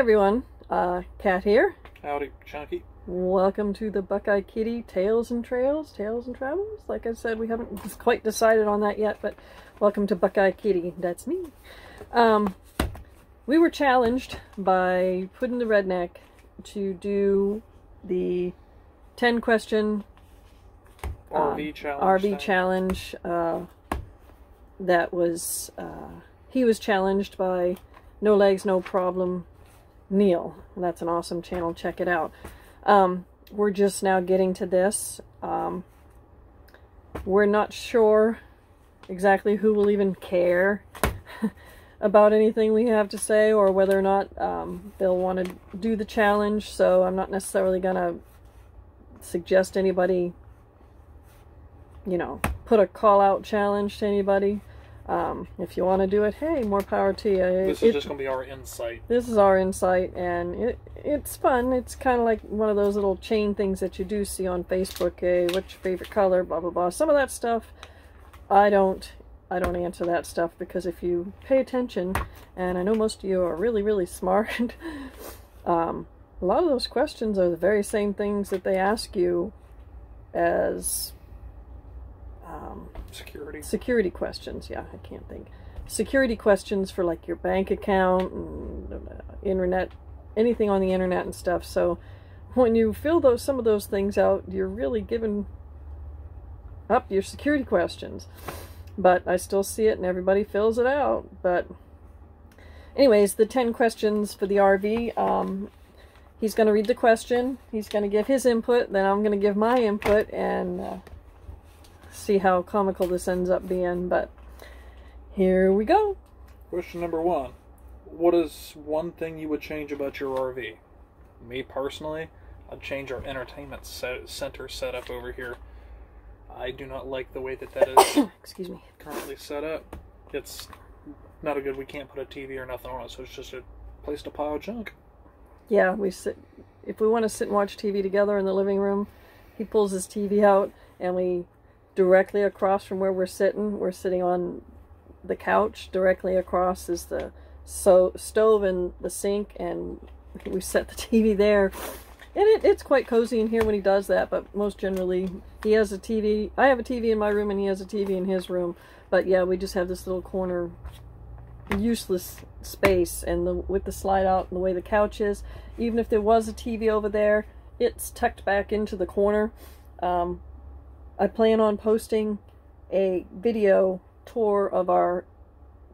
everyone, Kat here. Howdy, Chunky. Welcome to the Buckeye Kitty Tales and Travels. Like I said, we haven't quite decided on that yet, but welcome to Buckeye Kitty. That's me. We were challenged by Puddin' the Redneck to do the 10-question RV challenge. That was, he was challenged by No Legs, No Problem Neil. And that's an awesome channel. Check it out. We're just now getting to this. We're not sure exactly who will even care about anything we have to say, or whether or not they'll want to do the challenge. So I'm not necessarily going to suggest anybody, you know, put a call-out challenge to anybody. If you want to do it, hey, more power to you. This is just going to be our insight. This is our insight, and it's fun. It's kind of like one of those little chain things that you do see on Facebook. Hey, what's your favorite color? Blah, blah, blah. Some of that stuff, I don't answer that stuff, because if you pay attention, and I know most of you are really, really smart, a lot of those questions are the very same things that they ask you as security questions. Yeah, I can't think. Security questions for like your bank account and internet, anything on the internet and stuff. So when you fill some of those things out, you're really giving up your security questions. But I still see it, and everybody fills it out. But anyways, the 10 questions for the RV. He's going to read the question. He's going to give his input. Then I'm going to give my input, and see how comical this ends up being. But here we go. Question number 1. What is one thing you would change about your RV? Me personally, I'd change our entertainment center setup over here. I do not like the way that is excuse me, currently set up. It's not a good, we can't put a TV or nothing on it, so it's just a place to pile junk. Yeah, if we want to sit and watch TV together in the living room, he pulls his TV out, and we directly across from where we're sitting on the couch. Directly across is the stove and the sink, and we set the TV there. And it's quite cozy in here when he does that, but most generally he has a TV. I have a TV in my room, and he has a TV in his room. But yeah, we just have this little corner, useless space, and with the slide out and the way the couch is, even if there was a TV over there, it's tucked back into the corner. I plan on posting a video tour of our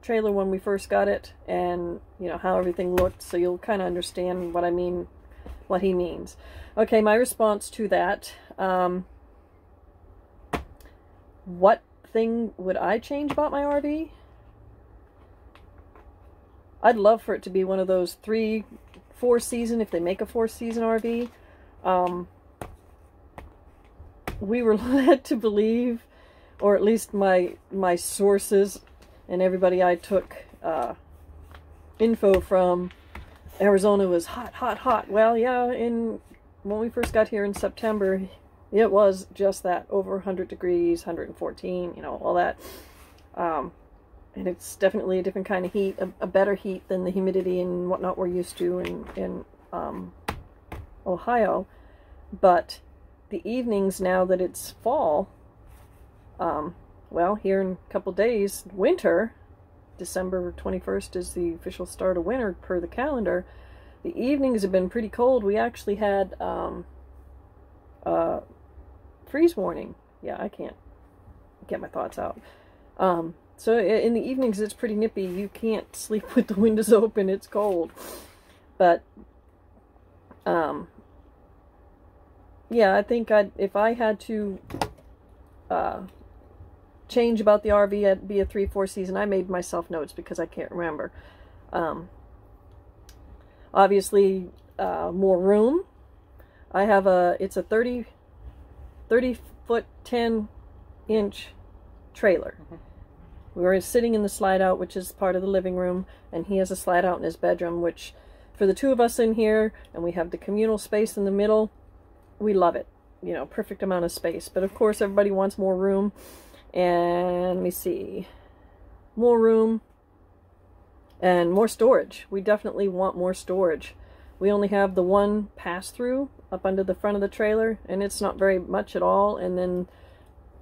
trailer when we first got it, and you know how everything looked, so you'll kind of understand what I mean, what he means. Okay, my response to that. What thing would I change about my RV? I'd love for it to be one of those 3-4 season, if they make a 4-season RV. We were led to believe, or at least my sources and everybody I took info from, Arizona was hot, hot, hot. Well, yeah, when we first got here in September, it was just that, over 100 degrees, 114, you know, all that. And it's definitely a different kind of heat, a better heat than the humidity and whatnot we're used to in Ohio. But the evenings, now that it's fall, well, here in a couple days, winter, December 21st is the official start of winter per the calendar. The evenings have been pretty cold. We actually had freeze warning. Yeah, I can't get my thoughts out. So in the evenings, it's pretty nippy. You can't sleep with the windows open. It's cold. But yeah, I think if I had to change about the RV, it'd be a 3-4 season. I made myself notes because I can't remember. Obviously, more room. I have it's a 30-foot, 10-inch trailer. Mm-hmm. We were sitting in the slide out, which is part of the living room, and he has a slide out in his bedroom, which for the two of us in here, and we have the communal space in the middle, we love it. You know, perfect amount of space. But of course, everybody wants more room. And let me see, more room. And more storage. We definitely want more storage. We only have the one pass-through up under the front of the trailer, and it's not very much at all. And then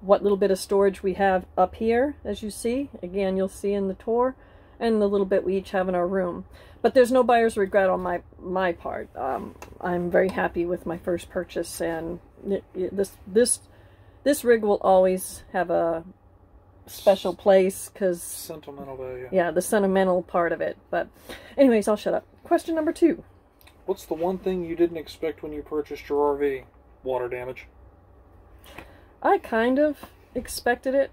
what little bit of storage we have up here, as you see, again, you'll see in the tour, and the little bit we each have in our room. But there's no buyer's regret on my part. I'm very happy with my first purchase, and this rig will always have a special place because sentimental value. Yeah, the sentimental part of it. But anyways, I'll shut up. Question number 2. What's the one thing you didn't expect when you purchased your RV? Water damage. I kind of expected it.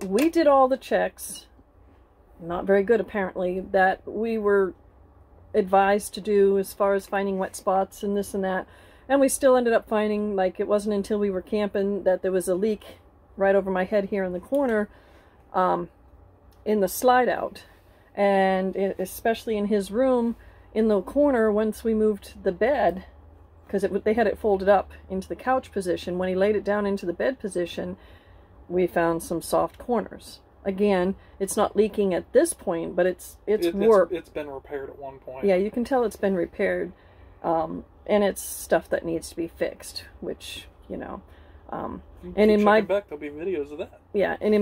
We did all the checks, not very good apparently, that we were advised to do as far as finding wet spots and this and that. And we still ended up finding, like, it wasn't until we were camping that there was a leak right over my head here in the corner, in the slide out. And especially in his room, in the corner, once we moved the bed, because they had it folded up into the couch position, when he laid it down into the bed position, we found some soft corners. Again, it's not leaking at this point, but it's warped. It's been repaired at one point. Yeah, you can tell it's been repaired. And it's stuff that needs to be fixed, which, you know, and in my back, there'll be videos of that. Yeah, and in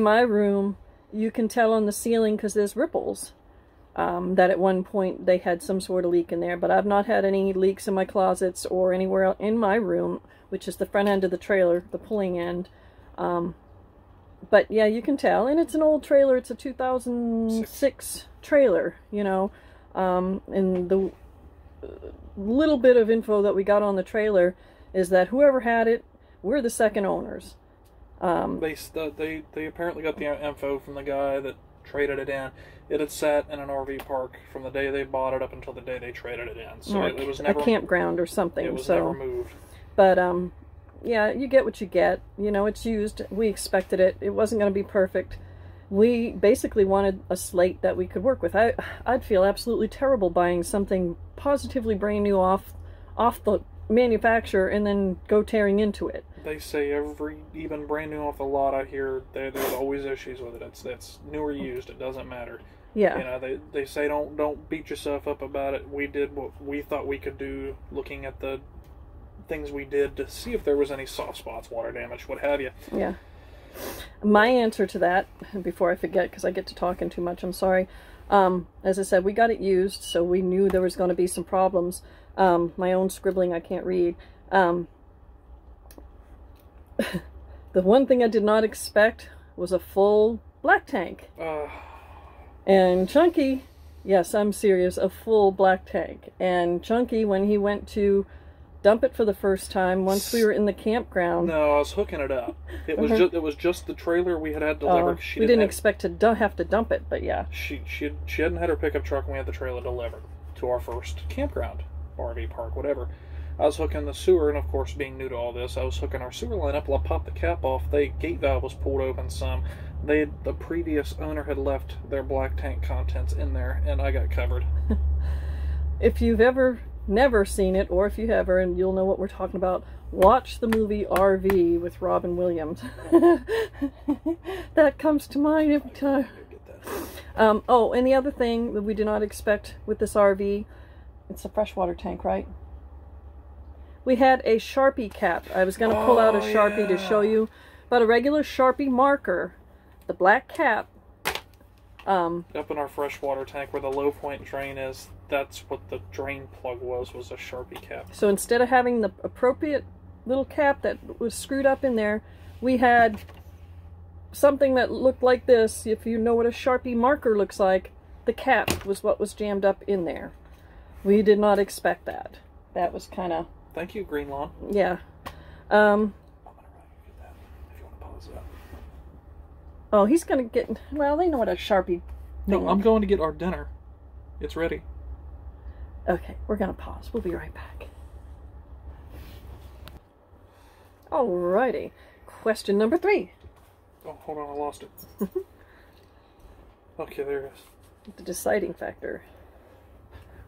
my room, you can tell on the ceiling because there's ripples. That at one point they had some sort of leak in there, but I've not had any leaks in my closets or anywhere else in my room, which is the front end of the trailer, the pulling end. But yeah, you can tell, and it's an old trailer. It's a 2006 trailer, you know, and the little bit of info that we got on the trailer is that whoever had it, we're the second owners. They apparently got the info from the guy that traded it in. It had sat in an RV park from the day they bought it up until the day they traded it in. So it was never a campground or something. It was never moved. But yeah, you get what you get. You know, it's used. We expected it. It wasn't going to be perfect. We basically wanted a slate that we could work with. I'd feel absolutely terrible buying something positively brand new off the manufacturer and then go tearing into it. They say even brand new off the lot out here, there's always issues with it. It's new or used. It doesn't matter. Yeah. You know, they say don't beat yourself up about it. We did what we thought we could do, looking at the things we did to see if there was any soft spots, water damage, what have you. Yeah. My answer to that, before I forget, because I get to talking too much, I'm sorry. As I said, we got it used, so we knew there was going to be some problems. My own scribbling, I can't read. The one thing I did not expect was a full black tank. And Chunky, yes, I'm serious, a full black tank. And Chunky, when he went to dump it for the first time, once we were in the campground. No, I was hooking it up. It was just the trailer we had delivered. We didn't expect to have to dump it, but yeah. She hadn't had her pickup truck, and we had the trailer delivered to our first campground, RV park, whatever. I was hooking the sewer, and of course, being new to all this, I was hooking our sewer line up. I popped the cap off. The gate valve was pulled open some. The previous owner had left their black tank contents in there, and I got covered. If you've never seen it, or if you have, and you'll know what we're talking about, watch the movie RV with Robin Williams. That comes to mind every time. Oh, and the other thing that we did not expect with this RV, it's a freshwater tank, right? We had a Sharpie cap. I was going to pull out a Sharpie to show you, but a regular Sharpie marker, the black cap. Up in our freshwater tank where the low point drain is, that's what the drain plug was a Sharpie cap. So instead of having the appropriate little cap that was screwed up in there, we had something that looked like this. If you know what a Sharpie marker looks like, the cap was what was jammed up in there. We did not expect that. That was kind of... Thank you, Green Lawn. Yeah. I'm gonna get that if you want to pause that. Oh, he's gonna get... Well, they know what a Sharpie thing... No, I'm going to get our dinner. It's ready. Okay, we're gonna pause. We'll be right back. Alrighty. Question number 3. Oh, hold on, I lost it. Okay, there it is. The deciding factor.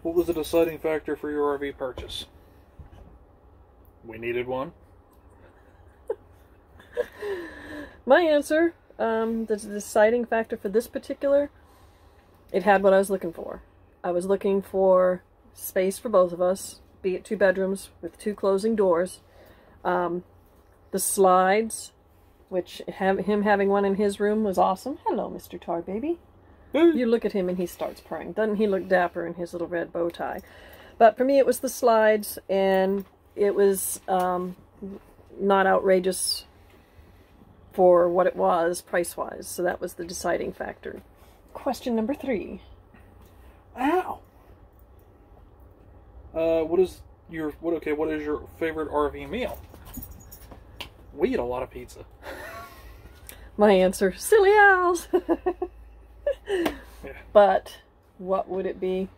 What was the deciding factor for your RV purchase? We needed one. My answer, the deciding factor for this particular, It had what I was looking for. I was looking for space for both of us, be it 2 bedrooms with 2 closing doors. The slides, which him having one in his room was awesome. Hello, Mr. Tar Baby. You look at him and he starts purring. Doesn't he look dapper in his little red bow tie? But for me, it was the slides, and it was not outrageous for what it was price-wise. So that was the deciding factor. Question number 3. Ow! What is your favorite RV meal? We eat a lot of pizza. My answer, silly owls. Yeah. But what would it be?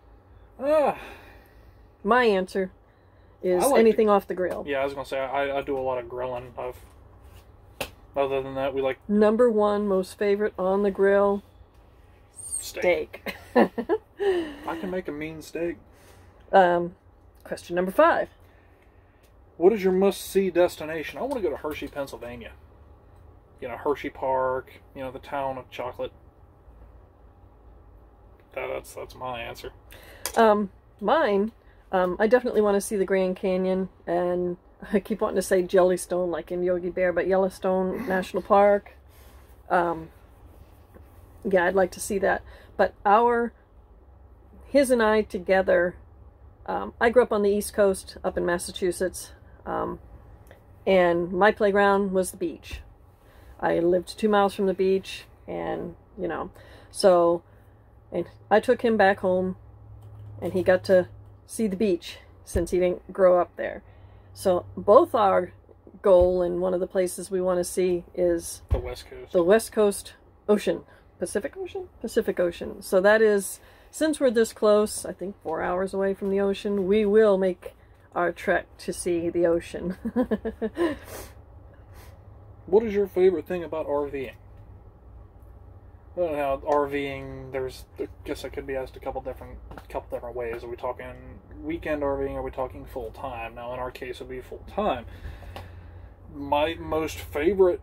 My answer is anything off the grill. Yeah, I was gonna say I do a lot of grilling. Other than that, we like number 1 most favorite on the grill. Steak. I can make a mean steak. Question number 5. What is your must-see destination? I want to go to Hershey, Pennsylvania. You know, Hershey Park. You know, the town of chocolate. That's my answer. Mine. I definitely want to see the Grand Canyon, and I keep wanting to say Jellystone, like in Yogi Bear, but Yellowstone National Park. Yeah, I'd like to see that. But his and I together, I grew up on the East Coast, up in Massachusetts, and my playground was the beach. I lived 2 miles from the beach, and, you know, so, and I took him back home, and he got to see the beach, since he didn't grow up there. So, both our goal, and one of the places we want to see is the West Coast. The West Coast Ocean. Pacific Ocean? Pacific Ocean. So that is, since we're this close, I think 4 hours away from the ocean, we will make our trek to see the ocean. What is your favorite thing about RVing? Well, now, RVing, I guess it could be asked a couple different ways. Are we talking weekend RVing? Are we talking full-time? Now, in our case, it would be full-time. My most favorite,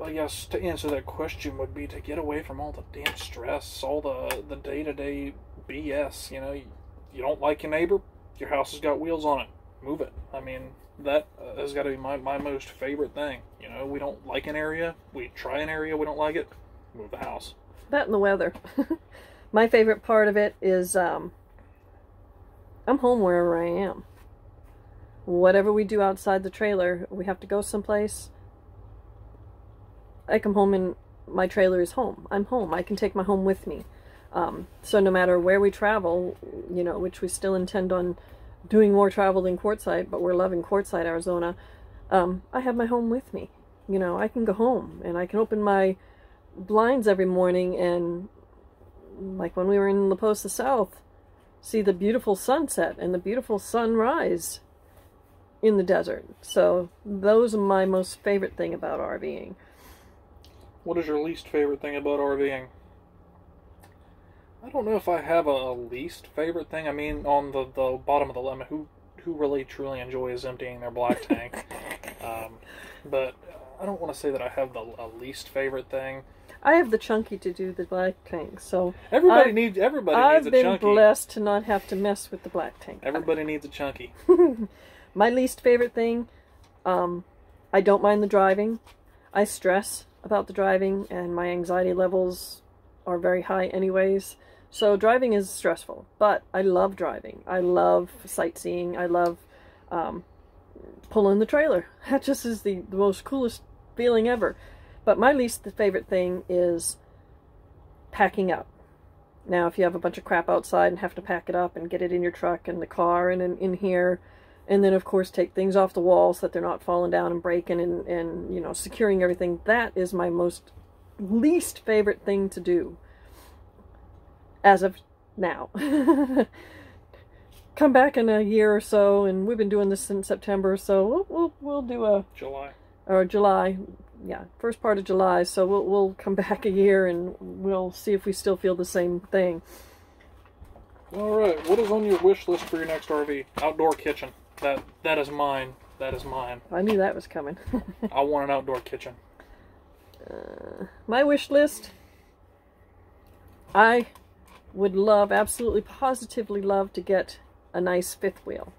I guess, to answer that question would be to get away from all the damn stress, all the day-to-day BS. You know, you don't like your neighbor, your house has got wheels on it. Move it. I mean, that has got to be my most favorite thing. You know, we don't like an area, we try an area, we don't like it, move the house. That and the weather. My favorite part of it is I'm home wherever I am. Whatever we do outside the trailer, we have to go someplace, I come home and my trailer is home. I'm home. I can take my home with me. So no matter where we travel, you know, which we still intend on doing more travel than Quartzsite, but we're loving Quartzsite, Arizona, I have my home with me. You know, I can go home and I can open my blinds every morning and, like when we were in La Posa South, see the beautiful sunset and the beautiful sunrise in the desert. So those are my most favorite thing about RVing. What is your least favorite thing about RVing? I don't know if I have a least favorite thing. I mean, on the bottom of the lemon, who really truly enjoys emptying their black tank? But I don't want to say that I have a least favorite thing. I have the chunky to do the black tank, so everybody needs a chunky. I've been blessed to not have to mess with the black tank. Everybody needs a chunky. My least favorite thing, I don't mind the driving. I stress about the driving, and my anxiety levels are very high anyways. So driving is stressful, but I love driving. I love sightseeing. I love pulling the trailer. That just is the most coolest feeling ever. But my least favorite thing is packing up. Now, if you have a bunch of crap outside and have to pack it up and get it in your truck and the car and in here, and then of course take things off the wall so that they're not falling down and breaking and you know, securing everything, that is my most least favorite thing to do as of now. Come back in a year or so, and we've been doing this since September, so we'll do a July, yeah, first part of July. So we'll come back a year and we'll see if we still feel the same thing. All right, what is on your wish list for your next RV? Outdoor kitchen. That is mine. That is mine. I knew that was coming. I want an outdoor kitchen. My wish list. I would love, absolutely positively love, to get a nice fifth wheel.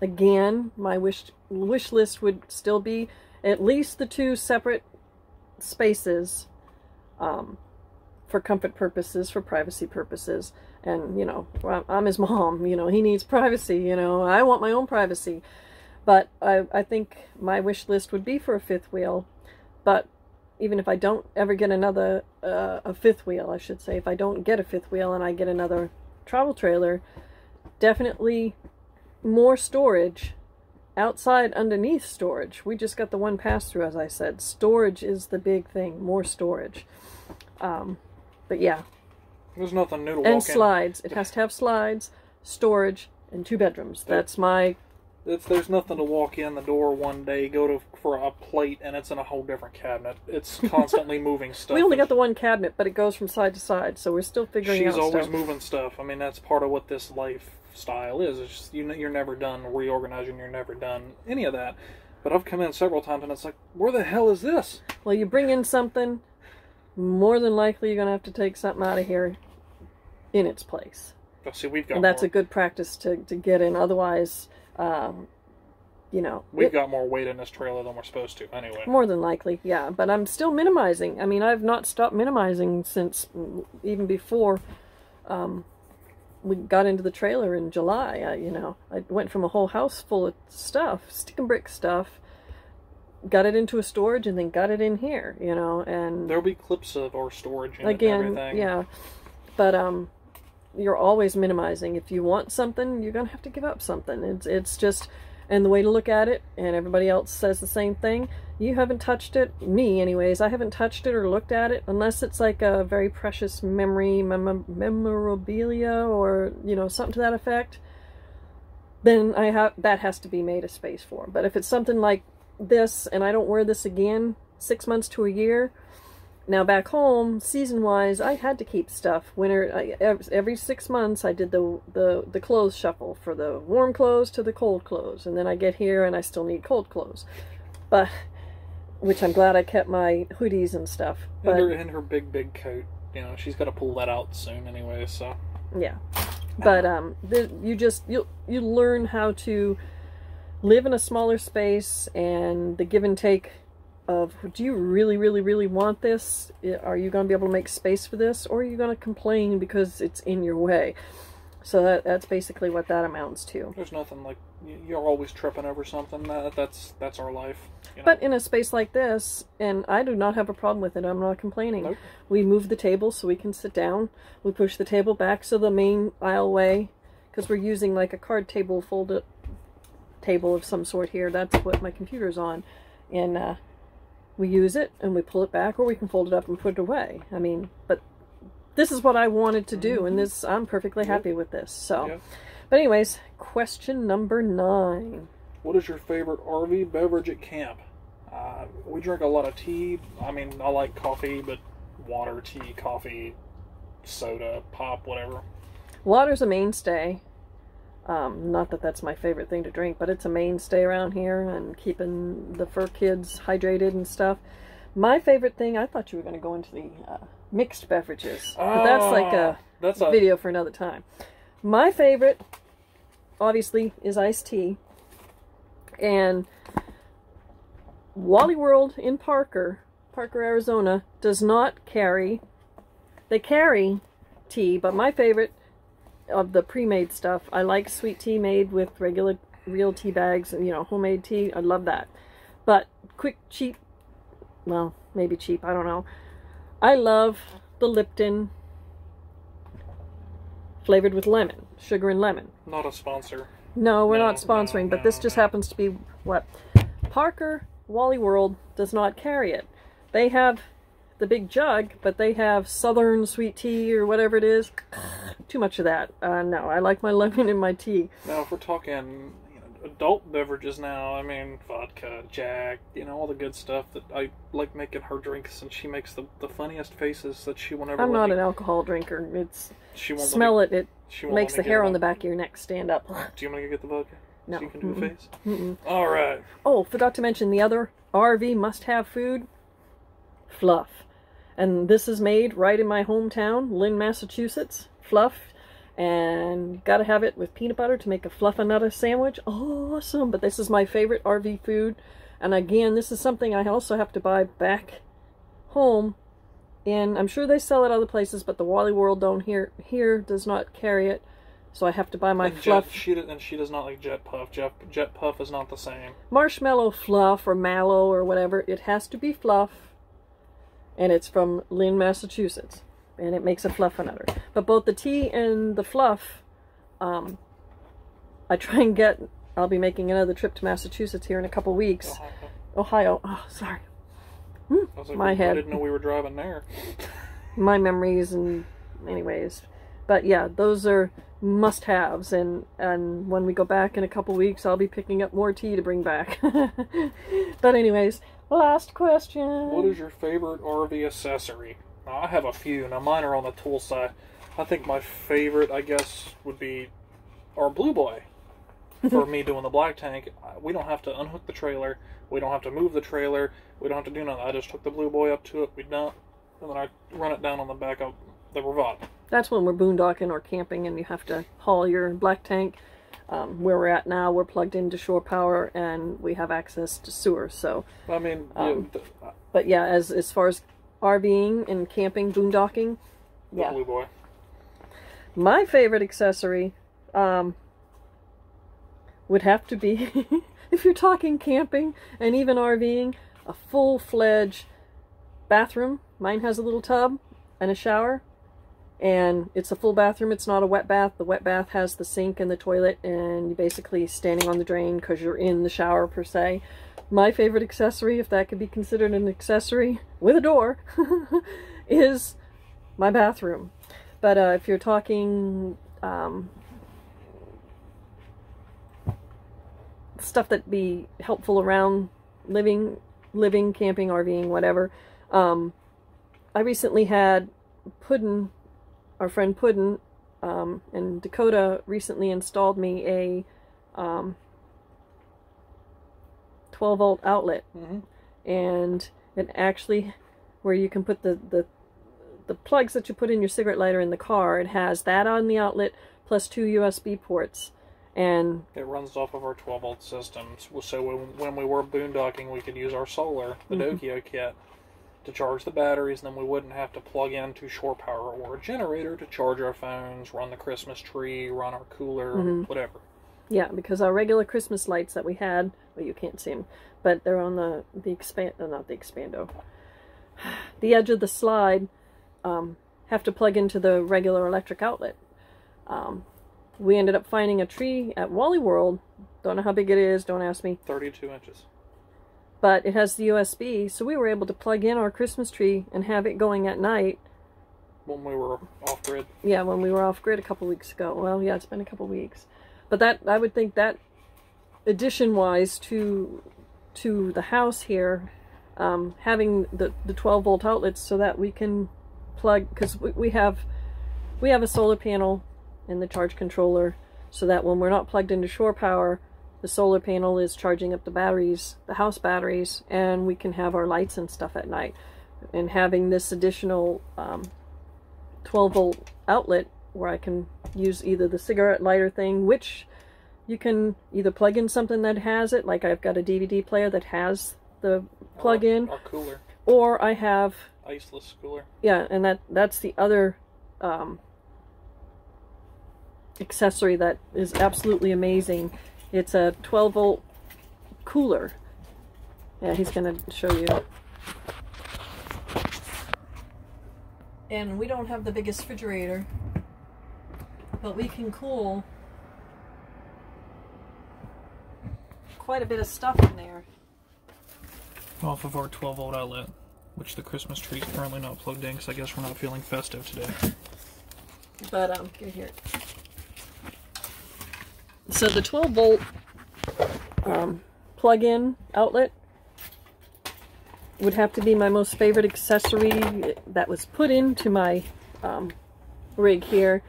Again, my wish list would still be at least the 2 separate spaces, for comfort purposes, for privacy purposes. And, you know, I'm his mom, you know, he needs privacy, you know, I want my own privacy. But I think my wish list would be for a fifth wheel. But even if I don't ever get another, a fifth wheel, I should say, if I don't get a fifth wheel and I get another travel trailer, definitely more storage outside, underneath storage. We just got the one pass-through, as I said. Storage is the big thing, more storage. But yeah. There's nothing new to walk And in. slides. It has to have slides, storage, and 2 bedrooms. That's my... There's nothing to walk in the door one day, go for a plate, and it's in a whole different cabinet. It's constantly moving stuff. We only got the one cabinet, but it goes from side to side, so we're still figuring out stuff. She's always moving stuff. I mean, that's part of what this lifestyle is. It's just, you're never done reorganizing. You're never done any of that. But I've come in several times, and it's like, where the hell is this? Well, you bring in something, more than likely you're going to have to take something out of here in its place. Oh, see, we've got and that's a good practice to get in. Otherwise, you know... We've got more weight in this trailer than we're supposed to, anyway. More than likely, yeah. But I'm still minimizing. I mean, I've not stopped minimizing since even before we got into the trailer in July. You know, I went from a whole house full of stuff, stick and brick stuff, got it into a storage, and then got it in here, you know, and... There'll be clips of our storage in again, it and everything. Yeah. But, you're always minimizing. If you want something, you're going to have to give up something. It's just... And the way to look at it, and everybody else says the same thing, you haven't touched it, me anyways, I haven't touched it or looked at it, unless it's like a very precious memory, memorabilia, or, you know, something to that effect, then that has to be made a space for. But if it's something like this, and I don't wear this again, 6 months to a year, now back home, season-wise, I had to keep stuff. Winter, every 6 months, I did the clothes shuffle, for the warm clothes to the cold clothes. And then I get here and I still need cold clothes. But, which I'm glad I kept my hoodies and stuff. But, and her big coat, you know, she's got to pull that out soon anyway, so. Yeah. But, you learn how to live in a smaller space, and the give and take of, do you really, really, really want this? Are you going to be able to make space for this? Or are you going to complain because it's in your way? So that's basically what that amounts to. There's nothing like, you're always tripping over something. That's our life. You know? But in a space like this, and I do not have a problem with it, I'm not complaining. Nope. We move the table so we can sit down. We push the table back so the main aisleway, because we're using like a card table, folded table of some sort here. That's what my computer's on. And, we use it, and we pull it back, or we can fold it up and put it away. I mean, but this is what I wanted to do, and this, I'm perfectly happy with this. So, Yep. But anyways, question number 9. What is your favorite RV beverage at camp? We drink a lot of tea. I mean, I like coffee, but water, tea, coffee, soda, pop, whatever. Water's a mainstay. Not that that's my favorite thing to drink, but it's a mainstay around here, and keeping the fur kids hydrated and stuff. My favorite thing, I thought you were going to go into the mixed beverages, but that's like a video for another time. My favorite, obviously, is iced tea, and Wally World in Parker, Arizona, does not carry, they carry tea, but my favorite of the pre-made stuff, I like sweet tea made with regular real tea bags, and, you know, homemade tea. I love that. But quick, cheap, well, maybe cheap, I don't know. I love the Lipton flavored with lemon, sugar and lemon. Not a sponsor. No, we're not sponsoring, but this just happens to be what Parker Wally World does not carry it. They have the big jug, but they have Southern sweet tea or whatever it is. Too much of that. No, I like my lemon in my tea. Now, if we're talking, you know, adult beverages now, I mean, vodka, Jack, you know, all the good stuff that I like making her drinks, and she makes the funniest faces that she won't ever. I'm not an alcohol drinker. It's she won't smell it. It she won't makes the hair on the back of your neck stand up. Do you want to get the vodka? No. So you can do the face? Mm-mm. All right. Oh, forgot to mention the other RV must-have food, fluff. And this is made right in my hometown, Lynn, Massachusetts. fluff, and gotta have it with peanut butter to make a fluffernutter sandwich. Awesome! But this is my favorite RV food, and again, this is something I also have to buy back home. And I'm sure they sell it other places, but the Wally World here does not carry it. So I have to buy my fluff. She does not like Jet Puff. Jet Puff is not the same. Marshmallow fluff or mallow or whatever. It has to be fluff. And it's from Lynn, Massachusetts. And it makes a fluffernutter. But both the tea and the fluff, I try and get... I'll be making another trip to Massachusetts here in a couple weeks. Ohio. Oh, sorry. I was like, My head. I didn't know we were driving there. My memories and... Anyways. But yeah, those are must-haves, and when we go back in a couple weeks, I'll be picking up more tea to bring back. But anyways, last question. What is your favorite RV accessory? Now, I have a few. Now, mine are on the tool side. I think my favorite, I guess, would be our Blue Boy. For me doing the black tank, we don't have to unhook the trailer. We don't have to move the trailer. We don't have to do nothing. I just hook the Blue Boy up to it. We dump, and then I run it down on the back of the Bravado. That's when we're boondocking or camping and you have to haul your black tank. Where we're at now, we're plugged into shore power and we have access to sewer. So, I mean, but yeah, as far as RVing and camping, boondocking, yeah. Blue Boy. My favorite accessory would have to be, if you're talking camping and even RVing, a full-fledged bathroom. Mine has a little tub and a shower. And it's a full bathroom. It's not a wet bath. The wet bath has the sink and the toilet, and you're basically standing on the drain because you're in the shower per se. My favorite accessory, if that could be considered an accessory with a door, is my bathroom. But if you're talking stuff that'd be helpful around living, camping, RVing, whatever, I recently had Puddin', our friend Puddin', and Dakota recently installed me a 12-volt outlet. And it actually, where you can put the plugs that you put in your cigarette lighter in the car, it has that on the outlet plus 2 USB ports. And it runs off of our 12-volt systems. So when we were boondocking, we could use our solar, the Dokio kit, to charge the batteries, and then we wouldn't have to plug into shore power or a generator to charge our phones, run the Christmas tree, run our cooler, whatever. Yeah, because our regular Christmas lights that we had, well, you can't see them, but they're on the not the expando. The edge of the slide have to plug into the regular electric outlet. We ended up finding a tree at Wally World. Don't know how big it is, don't ask me. 32 inches. But it has the USB, so we were able to plug in our Christmas tree and have it going at night. When we were off-grid. Yeah, when we were off-grid a couple weeks ago. Well, yeah, it's been a couple weeks. But that, I would think that addition-wise to the house here, having the 12-volt outlets so that we can plug, because we have a solar panel and the charge controller, so that when we're not plugged into shore power, the solar panel is charging up the batteries, the house batteries, and we can have our lights and stuff at night. And having this additional 12-volt outlet where I can use either the cigarette lighter thing, which you can either plug in something that has it, like I've got a DVD player that has the plug-in, or cooler, or I have iceless cooler. Yeah, and that's the other accessory that is absolutely amazing. It's a 12-volt cooler. Yeah, he's going to show you. And we don't have the biggest refrigerator, but we can cool quite a bit of stuff in there. Off of our 12-volt outlet, which the Christmas tree is currently not plugged in because I guess we're not feeling festive today. But, give here. So the 12-volt plug-in outlet would have to be my most favorite accessory that was put into my rig here.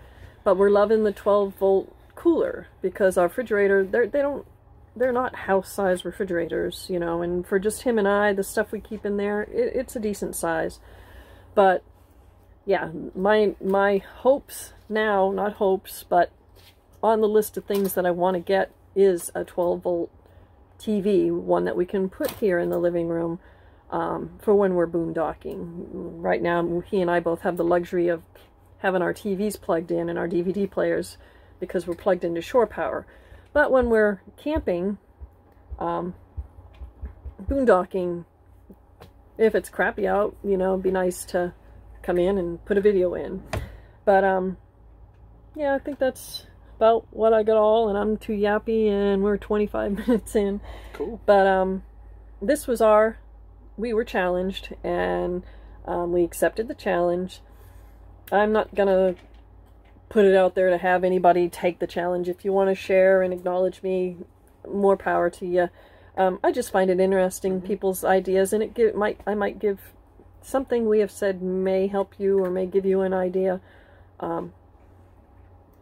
But we're loving the 12-volt cooler because our refrigerator, they're not house-size refrigerators, you know, and for just him and I, the stuff we keep in there, it's a decent size. But yeah, my hopes now, not hopes, but on the list of things that I want to get is a 12-volt TV, one that we can put here in the living room for when we're boondocking. Right now, he and I both have the luxury of having our TVs plugged in and our DVD players because we're plugged into shore power. But when we're camping, boondocking, if it's crappy out, you know, it'd be nice to come in and put a video in. But yeah, I think that's about what I got all, and I'm too yappy, and we're 25 minutes in. Cool. But this was we were challenged, and we accepted the challenge. I'm not gonna put it out there to have anybody take the challenge. If you want to share and acknowledge me, more power to you. I just find it interesting, people's ideas, and I might give something we have said may help you or may give you an idea.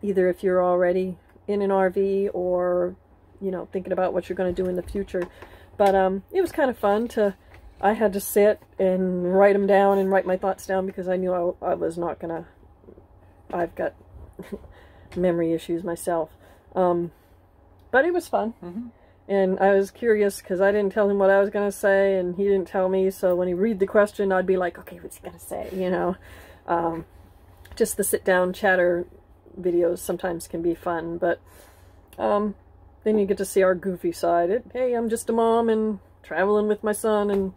Either if you're already in an RV or, you know, thinking about what you're going to do in the future. But it was kind of fun I had to sit and write them down and write my thoughts down because I knew I was not going to, I've got memory issues myself. But it was fun. Mm-hmm. And I was curious because I didn't tell him what I was going to say and he didn't tell me. So when he read the question, I'd be like, okay, what's he going to say? You know, just the sit down chatter videos sometimes can be fun, but then you get to see our goofy side. Hey, I'm just a mom and traveling with my son, and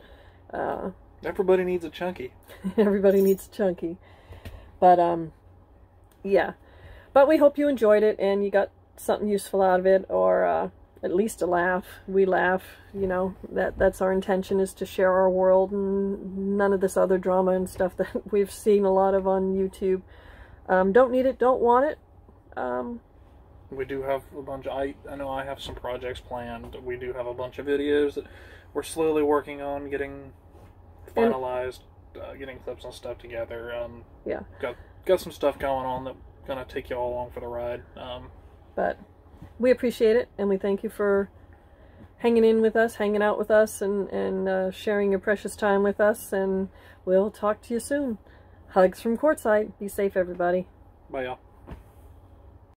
everybody needs a chunky. Everybody needs a chunky. But yeah, but we hope you enjoyed it and you got something useful out of it, or at least a laugh. We laugh, you know, that's our intention, is to share our world and none of this other drama and stuff that we've seen a lot of on YouTube. Don't need it, don't want it. We do have a bunch of, I know I have some projects planned. We do have a bunch of videos that we're slowly working on getting finalized, getting clips and stuff together. Yeah. Got some stuff going on that's going to take you all along for the ride. But we appreciate it, and we thank you for hanging in with us, hanging out with us, and sharing your precious time with us, and we'll talk to you soon. Hugs from Courtside. Be safe, everybody. Bye, y'all.